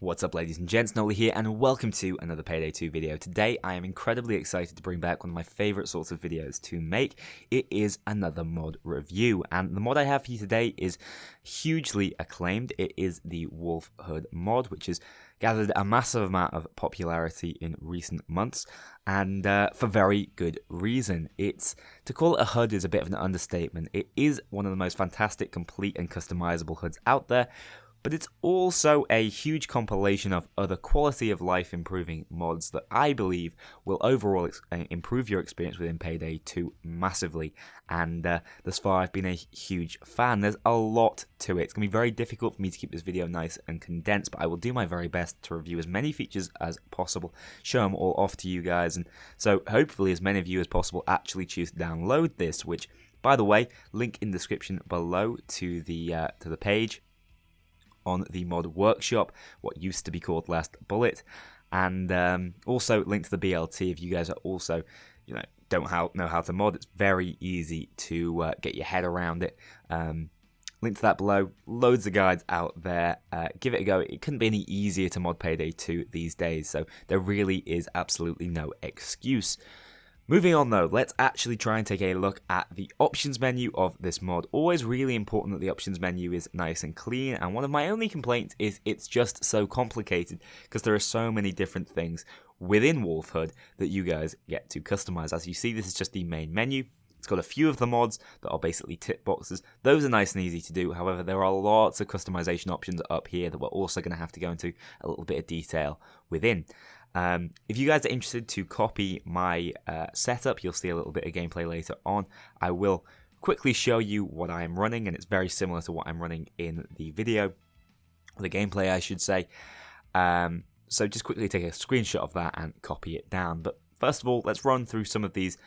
What's up, ladies and gents, Nolly here, and welcome to another Payday 2 video. Today, I am incredibly excited to bring back one of my favourite sorts of videos to make. It is another mod review, and the mod I have for you today is hugely acclaimed. It is the Wolf HUD mod, which has gathered a massive amount of popularity in recent months, and for very good reason. To call it a HUD is a bit of an understatement. It is one of the most fantastic, complete, and customizable HUDs out there, but it's also a huge compilation of other quality of life improving mods that I believe will overall improve your experience within Payday 2 massively. And thus far I've been a huge fan. There's a lot to it. It's going to be very difficult for me to keep this video nice and condensed, but I will do my very best to review as many features as possible, show them all off to you guys, and so hopefully as many of you as possible actually choose to download this, which, by the way, link in the description below to the page on the mod workshop, what used to be called Last Bullet, and also link to the BLT if you guys are also, don't know how to mod. It's very easy to get your head around it. Link to that below. Loads of guides out there. Give it a go. It couldn't be any easier to mod Payday 2 these days, so there really is absolutely no excuse. Moving on though, let's actually try and take a look at the options menu of this mod. Always really important that the options menu is nice and clean, and one of my only complaints is it's just so complicated because there are so many different things within Wolf HUD that you guys get to customize. As you see, this is just the main menu. It's got a few of the mods that are basically tick boxes. Those are nice and easy to do. However, there are lots of customization options up here that we're also going to have to go into a little bit of detail within. If you guys are interested to copy my setup, you'll see a little bit of gameplay later on. I will quickly show you what I am running, and it's very similar to what I'm running in the video, the gameplay I should say. So just quickly take a screenshot of that and copy it down. But first of all, let's run through some of these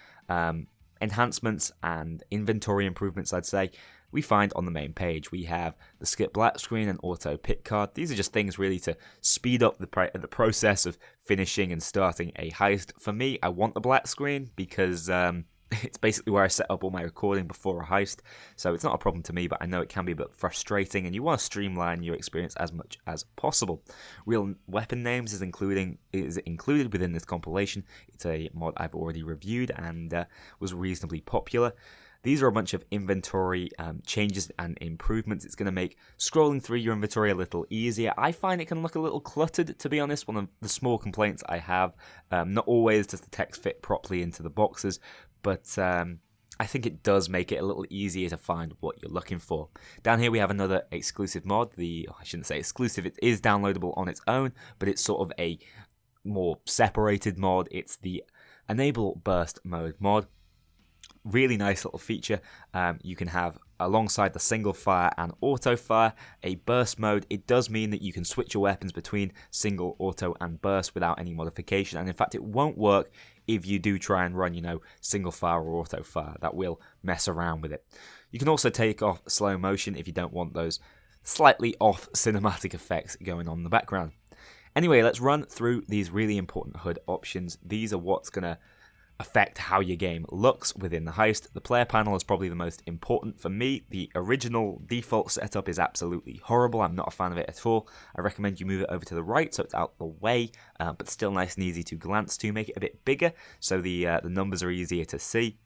enhancements and inventory improvements, I'd say, we find on the main page. We have the skip black screen and auto pick card. These are just things really to speed up the process of finishing and starting a heist. For me, I want the black screen because it's basically where I set up all my recording before a heist, so it's not a problem to me, but I know it can be a bit frustrating, and you want to streamline your experience as much as possible. Real weapon names is included within this compilation. It's a mod I've already reviewed and was reasonably popular. These are a bunch of inventory changes and improvements. It's going to make scrolling through your inventory a little easier. I find it can look a little cluttered, to be honest. One of the small complaints I have. Not always does the text fit properly into the boxes, but I think it does make it a little easier to find what you're looking for. Down here we have another exclusive mod. I shouldn't say exclusive, it is downloadable on its own, but it's sort of a more separated mod. It's the Enable Burst Mode mod. Really nice little feature. You can have, alongside the single fire and auto fire, a burst mode. It does mean that you can switch your weapons between single, auto, and burst without any modification, and in fact it won't work if you do try and run, single fire or auto fire. That will mess around with it. You can also take off slow motion if you don't want those slightly off cinematic effects going on in the background. Anyway, let's run through these really important HUD options. These are what's going to affect how your game looks within the heist. The player panel is probably the most important for me. The original default setup is absolutely horrible. I'm not a fan of it at all. I recommend you move it over to the right so it's out the way, but still nice and easy to glance to. Make it a bit bigger so the numbers are easier to see.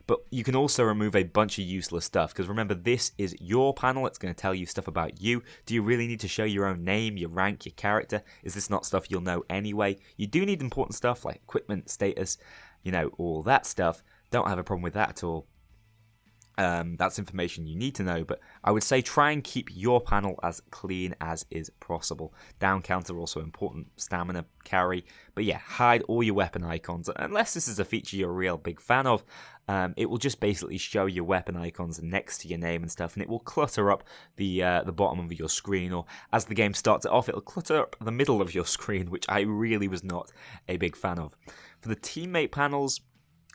But you can also remove a bunch of useless stuff, because remember, this is your panel. It's going to tell you stuff about you. Do you really need to show your own name, your rank, your character? Is this not stuff you'll know anyway? You do need important stuff like equipment, status, all that stuff. Don't have a problem with that at all. That's information you need to know, but I would say try and keep your panel as clean as is possible. Down counter also important, stamina, carry, but yeah, hide all your weapon icons, unless this is a feature you're a real big fan of. It will just basically show your weapon icons next to your name and stuff, and it will clutter up the bottom of your screen, or as the game starts it off, it'll clutter up the middle of your screen, which I really was not a big fan of. For the teammate panels,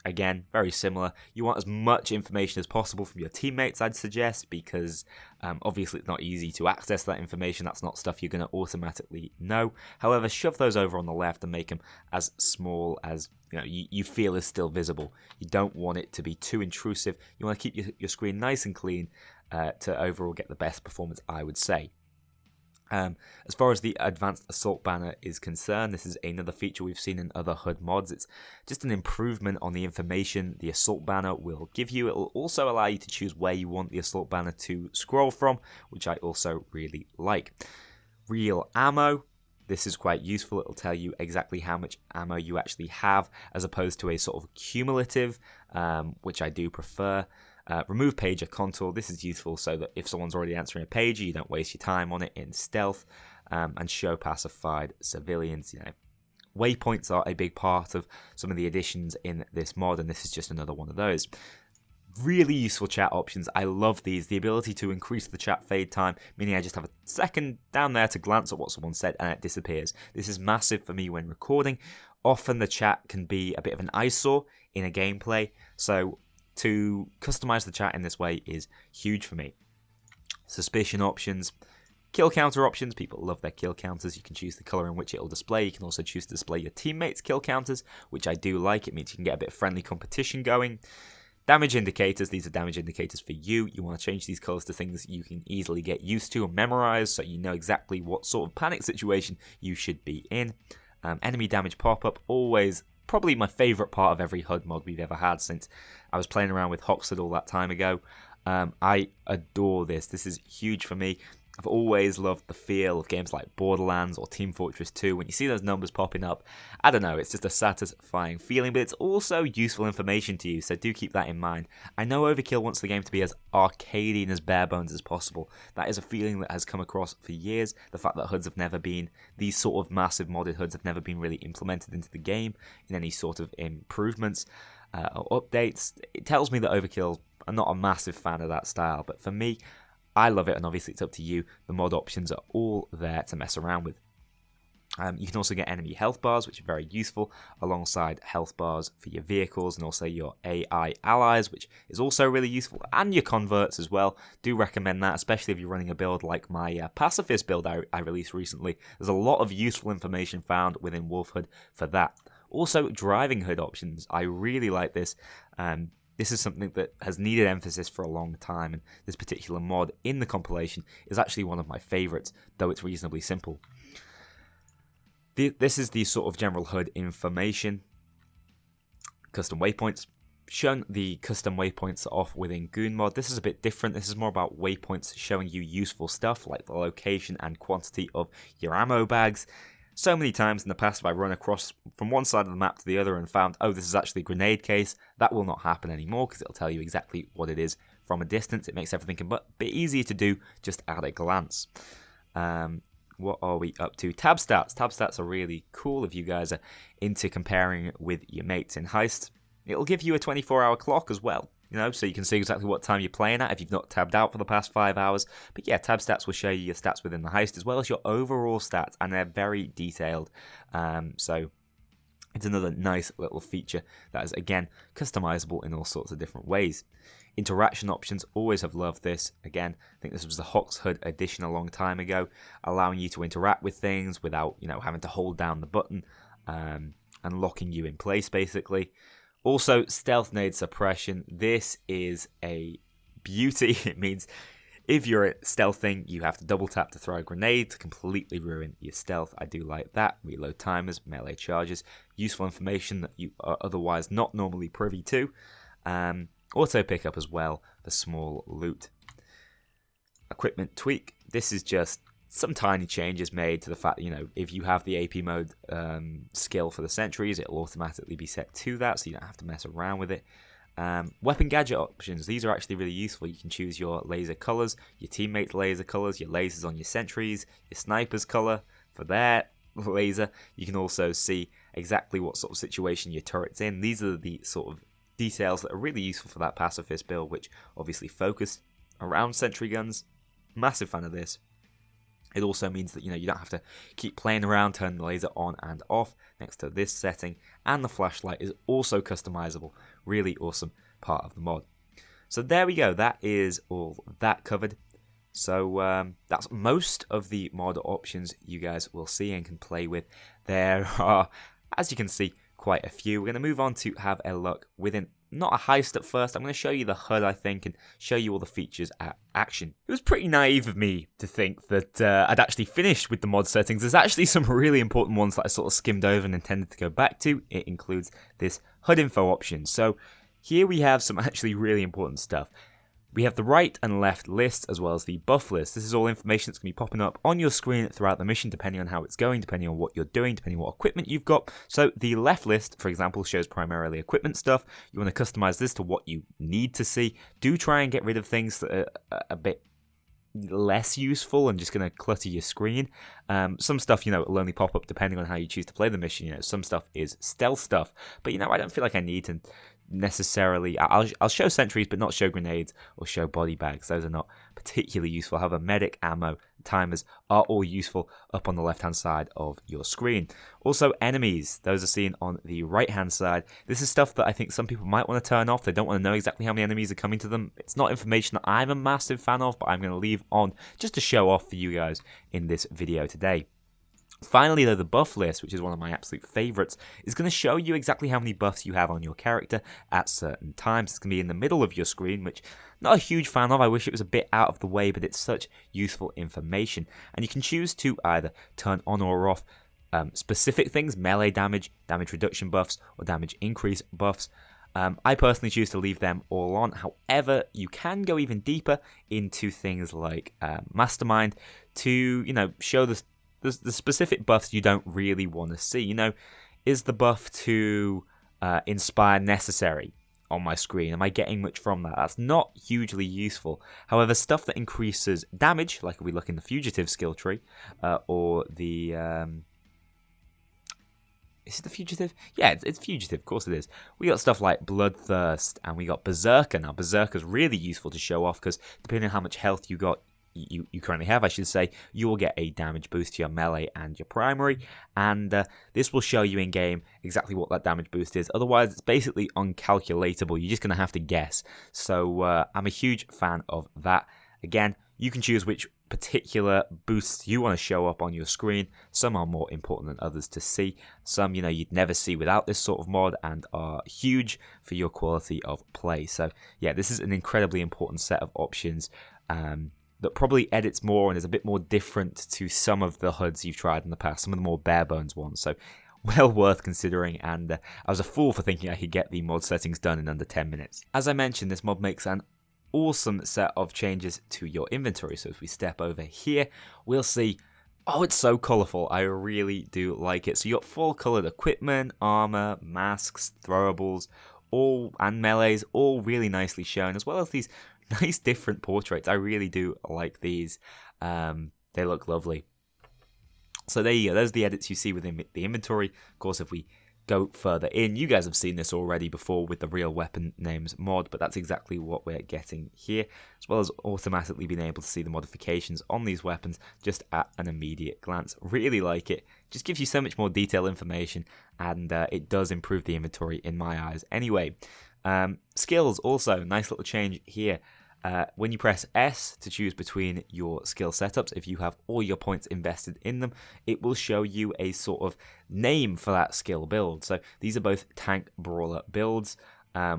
again, very similar. You want as much information as possible from your teammates, I'd suggest, because obviously it's not easy to access that information. That's not stuff you're going to automatically know. However, shove those over on the left and make them as small as you feel is still visible. You don't want it to be too intrusive. You want to keep your screen nice and clean to overall get the best performance, I would say. As far as the advanced assault banner is concerned, this is another feature we've seen in other HUD mods. It's just an improvement on the information the assault banner will give you. It will also allow you to choose where you want the assault banner to scroll from, which I also really like. Real ammo. This is quite useful. It'll tell you exactly how much ammo you actually have, as opposed to a sort of cumulative, which I do prefer. Remove pager contour. This is useful so that if someone's already answering a pager, you don't waste your time on it in stealth. And show pacified civilians. Waypoints are a big part of some of the additions in this mod, and this is just another one of those. Really useful chat options. I love these. The ability to increase the chat fade time, meaning I just have a second down there to glance at what someone said and it disappears. This is massive for me when recording. Often the chat can be a bit of an eyesore in a gameplay, so to customize the chat in this way is huge for me. Suspicion options. Kill counter options. People love their kill counters. You can choose the color in which it will display. You can also choose to display your teammates' kill counters, which I do like. It means you can get a bit of friendly competition going. Damage indicators. These are damage indicators for you. You want to change these colors to things you can easily get used to and memorize, so you know exactly what sort of panic situation you should be in. Enemy damage pop-up. Always probably my favorite part of every HUD mod we've ever had since I was playing around with HUD all that time ago. I adore this. This is huge for me. I've always loved the feel of games like Borderlands or Team Fortress 2. When you see those numbers popping up, I don't know, it's just a satisfying feeling, but it's also useful information to you, so do keep that in mind. I know Overkill wants the game to be as arcadey and as bare bones as possible. That is a feeling that has come across for years. The fact that HUDs have never been, these sort of massive modded HUDs have never been really implemented into the game in any sort of improvements or updates. It tells me that Overkill are not a massive fan of that style, but for me, I love it, and obviously it's up to you. The mod options are all there to mess around with. You can also get enemy health bars, which are very useful, alongside health bars for your vehicles and also your AI allies, which is also really useful, and your converts as well. Do recommend that, especially if you're running a build like my pacifist build I released recently. There's a lot of useful information found within Wolf HUD for that. Also, driving HUD options. I really like this. This is something that has needed emphasis for a long time, and this particular mod in the compilation is actually one of my favourites, though it's reasonably simple. This is the sort of general HUD information. Custom waypoints. Shown the custom waypoints off within Goon mod. This is a bit different. This is more about waypoints showing you useful stuff like the location and quantity of your ammo bags. So many times in the past, if I run across from one side of the map to the other and found, oh, this is actually a grenade case, that will not happen anymore because it'll tell you exactly what it is from a distance. It makes everything a bit easier to do just at a glance. What are we up to? Tab stats. Tab stats are really cool if you guys are into comparing with your mates in Heist. It'll give you a 24-hour clock as well. So you can see exactly what time you're playing at if you've not tabbed out for the past 5 hours. But yeah, tab stats will show you your stats within the heist as well as your overall stats, and they're very detailed. So it's another nice little feature that is, again, customizable in all sorts of different ways. Interaction options, always have loved this. Again, I think this was the HUD edition a long time ago, allowing you to interact with things without, having to hold down the button and locking you in place, basically. Also, stealth nade suppression. This is a beauty. It means if you're stealthing, you have to double tap to throw a grenade to completely ruin your stealth. I do like that. Reload timers, melee charges, useful information that you are otherwise not normally privy to. Auto pickup as well for small loot. Equipment tweak. This is just some tiny changes made to the fact that, if you have the AP mode skill for the sentries, it'll automatically be set to that, so you don't have to mess around with it. Weapon gadget options. These are actually really useful. You can choose your laser colors, your teammates' laser colors, your lasers on your sentries, your sniper's color for their laser. You can also see exactly what sort of situation your turret's in. These are the sort of details that are really useful for that pacifist build, which obviously focused around sentry guns. Massive fan of this. It also means that, you don't have to keep playing around, turning the laser on and off next to this setting. And the flashlight is also customizable. Really awesome part of the mod. So there we go. That is all that covered. So that's most of the mod options you guys will see and can play with. There are, as you can see, quite a few. We're going to move on to have a look within not a heist at first. I'm going to show you the HUD, I think, and show you all the features at action. It was pretty naive of me to think that I'd actually finished with the mod settings. There's actually some really important ones that I sort of skimmed over and intended to go back to. It includes this HUD Info option. So here we have some actually really important stuff. We have the right and left lists as well as the buff list. This is all information that's going to be popping up on your screen throughout the mission, depending on how it's going, depending on what you're doing, depending on what equipment you've got. So the left list, for example, shows primarily equipment stuff. You want to customize this to what you need to see. Do try and get rid of things that are a bit less useful and just going to clutter your screen. Some stuff, will only pop up depending on how you choose to play the mission. Some stuff is stealth stuff, but I don't feel like I need to necessarily. I'll show sentries, but not show grenades or show body bags. Those are not particularly useful. However, medic, ammo, timers are all useful up on the left hand side of your screen. Also, enemies, those are seen on the right hand side. This is stuff that I think some people might want to turn off. They don't want to know exactly how many enemies are coming to them. It's not information that I'm a massive fan of, but I'm going to leave on just to show off for you guys in this video today. Finally, though, the buff list, which is one of my absolute favorites, is going to show you exactly how many buffs you have on your character at certain times. It's going to be in the middle of your screen, which I'm not a huge fan of. I wish it was a bit out of the way, but it's such useful information. And you can choose to either turn on or off specific things, melee damage, damage reduction buffs, or damage increase buffs. I personally choose to leave them all on. However, you can go even deeper into things like Mastermind to, show the specific buffs you don't really want to see. Is the buff to inspire necessary on my screen? Am I getting much from that? That's not hugely useful. However, stuff that increases damage, like if we look in the fugitive skill tree, or the... Is it the fugitive? Yeah, it's fugitive, of course it is. We got stuff like Bloodthirst, and we got Berserker. Now, Berserker's really useful to show off, because depending on how much health you currently have, I should say, you will get a damage boost to your melee and your primary, and this will show you in game exactly what that damage boost is. Otherwise, it's basically uncalculatable. You're just going to have to guess. So I'm a huge fan of that. Again, you can choose which particular boosts you want to show up on your screen. Some are more important than others to see. Some, you'd never see without this sort of mod and are huge for your quality of play. So yeah, this is an incredibly important set of options that probably edits more and is a bit more different to some of the HUDs you've tried in the past, some of the more bare bones ones. So well worth considering, and I was a fool for thinking I could get the mod settings done in under 10 minutes. As I mentioned, this mod makes an awesome set of changes to your inventory. So if we step over here, we'll see, oh, it's so colourful. I really do like it. So you got full coloured equipment, armour, masks, throwables, and melees, all really nicely shown, as well as these nice different portraits. I really do like these. They look lovely. So there you go. Those are the edits you see within the inventory. Of course, if we go further in, you guys have seen this already before with the real weapon names mod, but that's exactly what we're getting here, as well as automatically being able to see the modifications on these weapons just at an immediate glance. Really like it. Just gives you so much more detailed information, and it does improve the inventory in my eyes. Anyway, skills also, nice little change here. When you press S to choose between your skill setups, if you have all your points invested in them, it will show you a sort of name for that skill build. So these are both tank brawler builds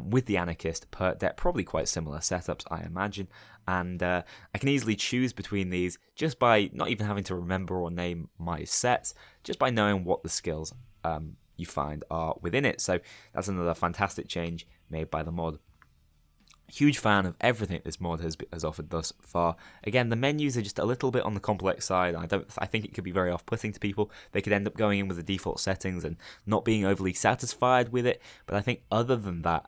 with the anarchist perk deck, probably quite similar setups, I imagine. And I can easily choose between these just by not even having to remember or name my sets, just by knowing what the skills you find are within it. So that's another fantastic change made by the mod. Huge fan of everything this mod has offered thus far. Again, the menus are just a little bit on the complex side. I think it could be very off-putting to people. They could end up going in with the default settings and not being overly satisfied with it. But I think other than that,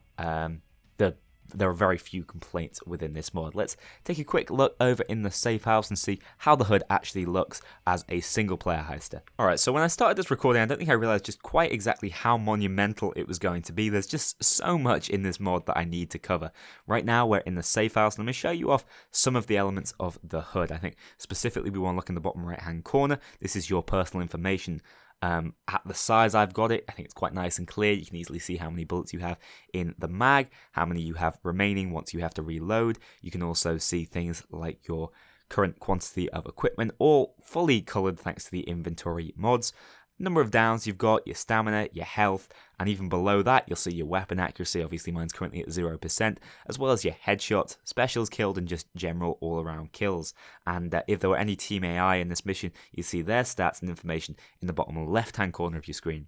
there are very few complaints within this mod. Let's take a quick look over in the Safehouse and see how the HUD actually looks as a single-player heister. Alright, so when I started this recording, I don't think I realised just quite exactly how monumental it was going to be. There's just so much in this mod that I need to cover. Right now, we're in the Safehouse, and I'm going to show you off some of the elements of the HUD. I think specifically we want to look in the bottom right-hand corner. This is your personal information. At the size I've got it, I think it's quite nice and clear. You can easily see how many bullets you have in the mag, how many you have remaining once you have to reload. You can also see things like your current quantity of equipment, all fully coloured thanks to the inventory mods. number of downs you've got, your stamina, your health, and even below that you'll see your weapon accuracy. Obviously mine's currently at 0%, as well as your headshots, specials killed, and just general all-around kills. And if there were any team AI in this mission, you see their stats and information in the bottom left-hand corner of your screen.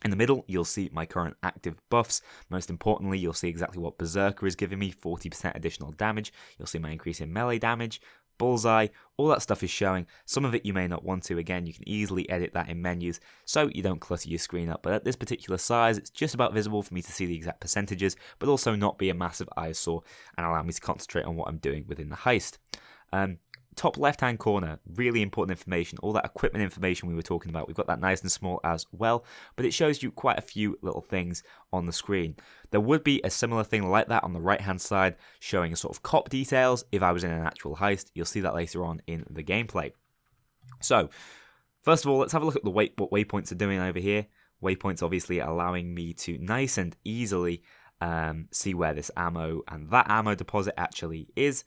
In the middle, you'll see my current active buffs. Most importantly, you'll see exactly what Berserker is giving me, 40% additional damage. You'll see my increase in melee damage, bullseye, all that stuff is showing. Some of it you may not want to. Again, you can easily edit that in menus so you don't clutter your screen up. But at this particular size, it's just about visible for me to see the exact percentages, but also not be a massive eyesore and allow me to concentrate on what I'm doing within the heist. Top left-hand corner, really important information, all that equipment information we were talking about. We've got that nice and small as well, but it shows you quite a few little things on the screen. There would be a similar thing like that on the right-hand side, showing sort of cop details if I was in an actual heist. You'll see that later on in the gameplay. So, first of all, let's have a look at what waypoints are doing over here. Waypoints obviously allowing me to nice and easily see where this ammo and that ammo deposit actually is.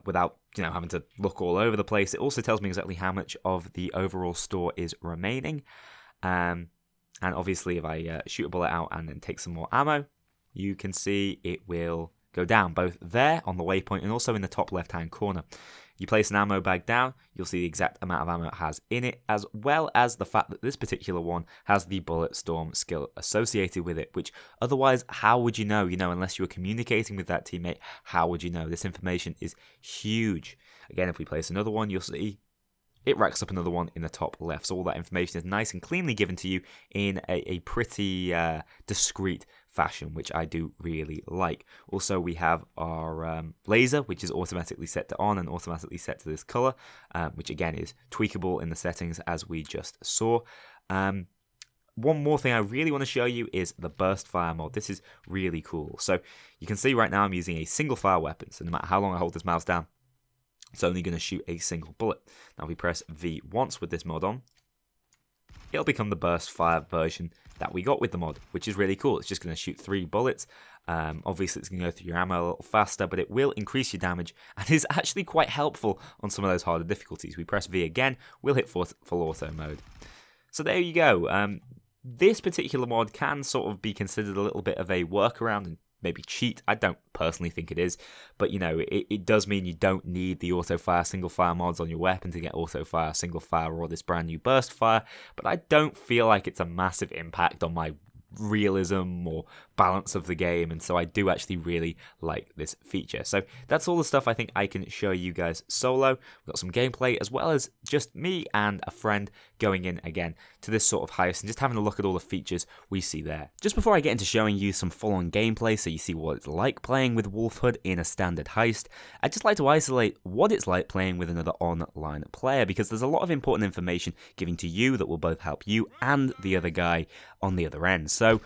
Without having to look all over the place. It also tells me exactly how much of the overall store is remaining. And obviously if I shoot a bullet out and then take some more ammo, you can see it will go down both there on the waypoint and also in the top left hand corner. You place an ammo bag down, you'll see the exact amount of ammo it has in it, as well as the fact that this particular one has the bullet storm skill associated with it, which otherwise, how would you know? Unless you were communicating with that teammate, how would you know? This information is huge. Again, if we place another one, you'll see it racks up another one in the top left. So all that information is nice and cleanly given to you in a pretty discreet fashion, which I do really like. Also, we have our laser, which is automatically set to on and automatically set to this color, which again is tweakable in the settings as we just saw. One more thing I really want to show you is the burst fire mod. This is really cool. So you can see right now I'm using a single fire weapon. So no matter how long I hold this mouse down, it's only going to shoot a single bullet. Now if we press V once with this mod on, it'll become the burst fire version that we got with the mod, which is really cool. It's just going to shoot 3 bullets. Obviously it's going to go through your ammo a little faster, but it will increase your damage and is actually quite helpful on some of those harder difficulties. We press V again, we'll hit full auto mode. So there you go. This particular mod can sort of be considered a little bit of a workaround and maybe cheat. I don't personally think it is, but it does mean you don't need the auto fire single fire mods on your weapon to get auto fire single fire or this brand new burst fire, but I don't feel like it's a massive impact on my realism or balance of the game, and so I do actually really like this feature. So that's all the stuff I think I can show you guys solo. We've got some gameplay as well as just me and a friend going in again to this sort of heist and just having a look at all the features we see there. Just before I get into showing you some full-on gameplay so you see what it's like playing with Wolf HUD in a standard heist, I'd just like to isolate what it's like playing with another online player, because there's a lot of important information given to you that will both help you and the other guy on the other end. So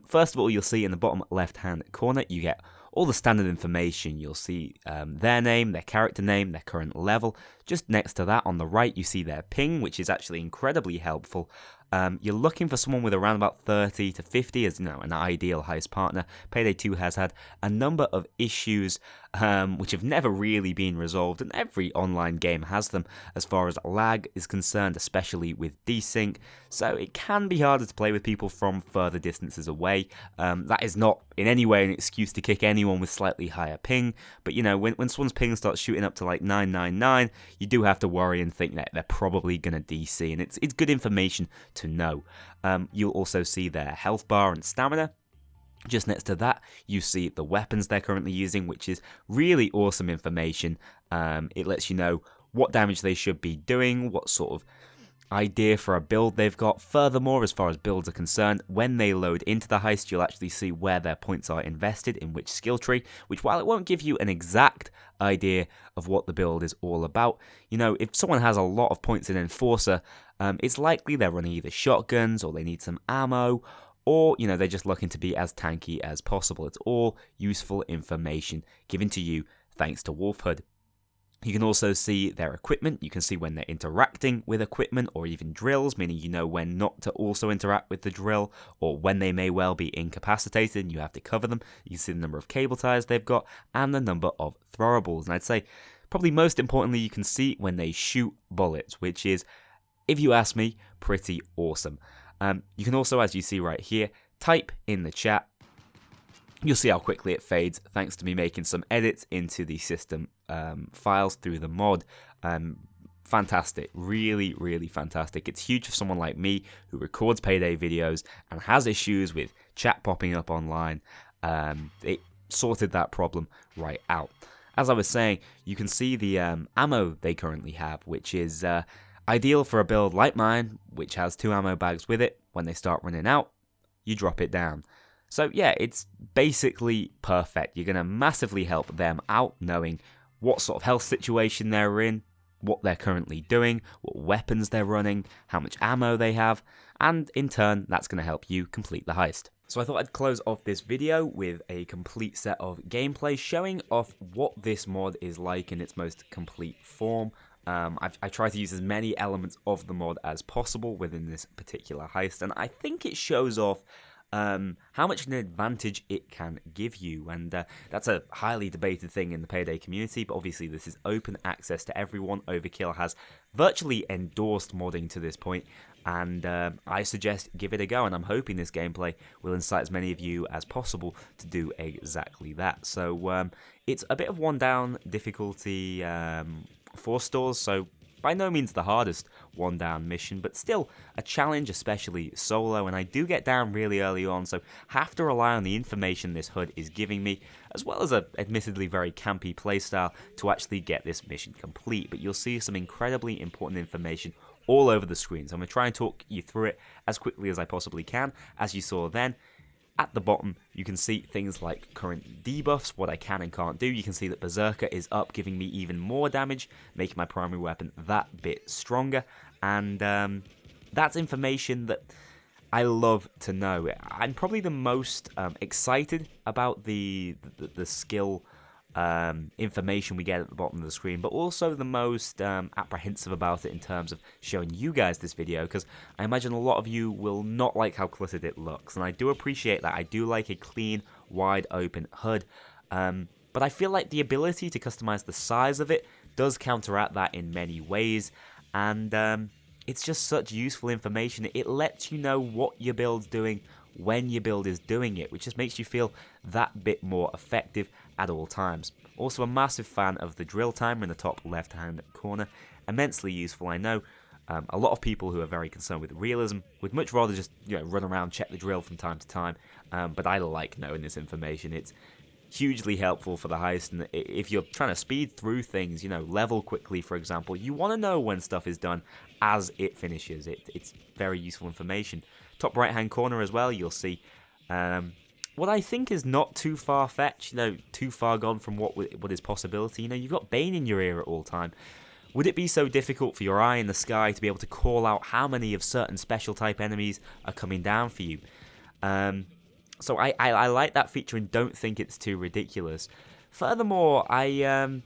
first of all, you'll see in the bottom left hand corner you get all the standard information. You'll see their name, their character name, their current level. Just next to that on the right you see their ping, which is actually incredibly helpful. You're looking for someone with around about 30 to 50 as an ideal heist partner. Payday 2 has had a number of issues which have never really been resolved, and every online game has them as far as lag is concerned, especially with desync. So it can be harder to play with people from further distances away. That is not in any way an excuse to kick anyone with slightly higher ping, but when someone's ping starts shooting up to like 999, you do have to worry and think that they're probably going to DC, and it's good information to know. You'll also see their health bar and stamina. Just next to that, you see the weapons they're currently using, which is really awesome information. It lets you know what damage they should be doing, what sort of idea for a build they've got. Furthermore, as far as builds are concerned, when they load into the heist, you'll actually see where their points are invested in which skill tree, which, while it won't give you an exact idea of what the build is all about, if someone has a lot of points in Enforcer, it's likely they're running either shotguns or they need some ammo, or they're just looking to be as tanky as possible. It's all useful information given to you thanks to Wolf HUD. You can also see their equipment. You can see when they're interacting with equipment or even drills, meaning you know when not to also interact with the drill, or when they may well be incapacitated and you have to cover them. You can see the number of cable ties they've got and the number of throwables. And I'd say probably most importantly, you can see when they shoot bullets, which is if you ask me, pretty awesome. You can also, as you see right here, type in the chat. You'll see how quickly it fades thanks to me making some edits into the system files through the mod. Fantastic, really, really fantastic. It's huge for someone like me who records Payday videos and has issues with chat popping up online. It sorted that problem right out. As I was saying, you can see the ammo they currently have, which is ideal for a build like mine, which has 2 ammo bags with it. When they start running out, you drop it down. So yeah, it's basically perfect. You're going to massively help them out knowing what sort of health situation they're in, what they're currently doing, what weapons they're running, how much ammo they have, and in turn, that's going to help you complete the heist. So I thought I'd close off this video with a complete set of gameplay showing off what this mod is like in its most complete form. I try to use as many elements of the mod as possible within this particular heist, and I think it shows off how much an advantage it can give you, and that's a highly debated thing in the Payday community, but obviously this is open access to everyone. Overkill has virtually endorsed modding to this point, and I suggest give it a go, and I'm hoping this gameplay will incite as many of you as possible to do exactly that. So it's a bit of one down difficulty 4 stores, so by no means the hardest one down mission, but still a challenge, especially solo, and I do get down really early on, so have to rely on the information this HUD is giving me, as well as a admittedly very campy playstyle to actually get this mission complete. But you'll see some incredibly important information all over the screen, so I'm going to try and talk you through it as quickly as I possibly can. As you saw then, at the bottom, you can see things like current debuffs, what I can and can't do. You can see that Berserker is up, giving me even more damage, making my primary weapon that bit stronger. And that's information that I love to know. I'm probably the most excited about the skill information we get at the bottom of the screen, but also the most apprehensive about it in terms of showing you guys this video, because I imagine a lot of you will not like how cluttered it looks, and I do appreciate that. I do like a clean, wide open HUD, but I feel like the ability to customize the size of it does counteract that in many ways, and it's just such useful information. It lets you know what your build's doing when your build is doing it, which just makes you feel that bit more effective at all times. Also a massive fan of the drill timer in the top left hand corner, immensely useful. I know a lot of people who are very concerned with realism would much rather just run around, check the drill from time to time, but I like knowing this information. It's hugely helpful for the heist, and if you're trying to speed through things, level quickly for example, you want to know when stuff is done as it finishes. It's very useful information. Top right hand corner as well, you'll see what I think is not too far-fetched, too far gone from what is possibility. You've got Bane in your ear at all time. Would it be so difficult for your eye in the sky to be able to call out how many of certain special type enemies are coming down for you? So I like that feature and don't think it's too ridiculous. Furthermore, I've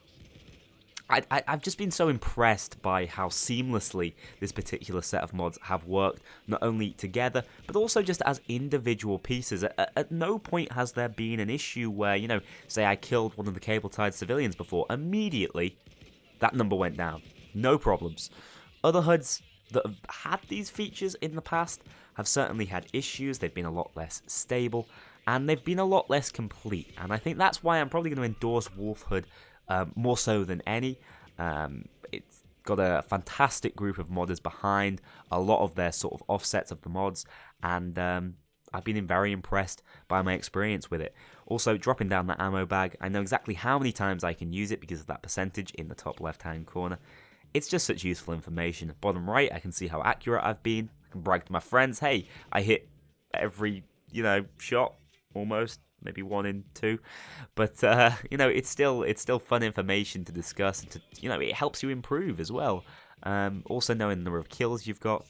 just been so impressed by how seamlessly this particular set of mods have worked, not only together, but also just as individual pieces. At no point has there been an issue where, say I killed one of the cable-tied civilians before, immediately that number went down. No problems. Other HUDs that have had these features in the past have certainly had issues. They've been a lot less stable, and they've been a lot less complete. And I think that's why I'm probably going to endorse Wolf HUD more so than any. It's got a fantastic group of modders behind a lot of their sort of offsets of the mods, and I've been very impressed by my experience with it. Also, dropping down that ammo bag, I know exactly how many times I can use it because of that percentage in the top left hand corner. It's just such useful information. Bottom right, I can see how accurate I've been. I can brag to my friends, hey, I hit every shot almost. Maybe 1 in 2, but it's still fun information to discuss, and to it helps you improve as well. Also knowing the number of kills you've got,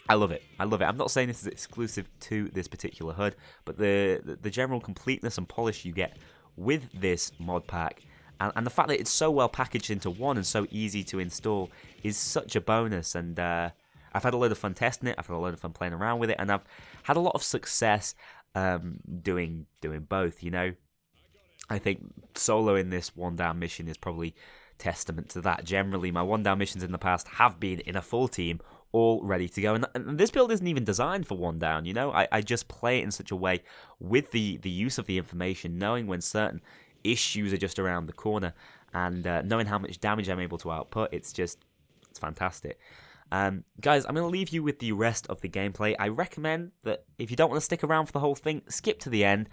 I love it. I'm not saying this is exclusive to this particular HUD, but the general completeness and polish you get with this mod pack, and the fact that it's so well packaged into one and so easy to install is such a bonus. And I've had a lot of fun testing it. I've had a lot of fun playing around with it, and I've had a lot of success doing both. I think solo in this one down mission is probably testament to that. Generally, my one down missions in the past have been in a full team all ready to go. And this build isn't even designed for one down, you know? I just play it in such a way with the use of the information, knowing when certain issues are just around the corner, and knowing how much damage I'm able to output. It's fantastic. Guys, I'm going to leave you with the rest of the gameplay. I recommend that if you don't want to stick around for the whole thing, skip to the end.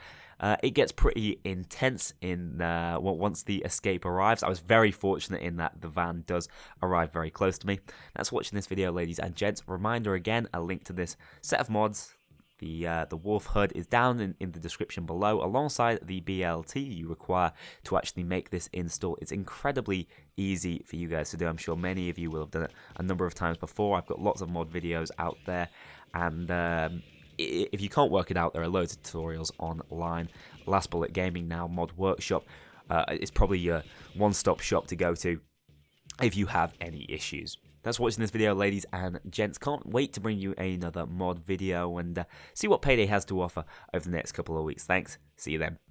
It gets pretty intense once the escape arrives. I was very fortunate in that the van does arrive very close to me. That's watching this video, ladies and gents. Reminder again, a link to this set of mods, the Wolf HUD, is down in the description below, alongside the BLT you require to actually make this install. It's incredibly easy for you guys to do. I'm sure many of you will have done it a number of times before. I've got lots of mod videos out there, and if you can't work it out, there are loads of tutorials online. Last Bullet Gaming now, Mod Workshop, is probably your one-stop shop to go to if you have any issues. Thanks for watching this video, ladies and gents. Can't wait to bring you another mod video and see what Payday has to offer over the next couple of weeks. Thanks. See you then.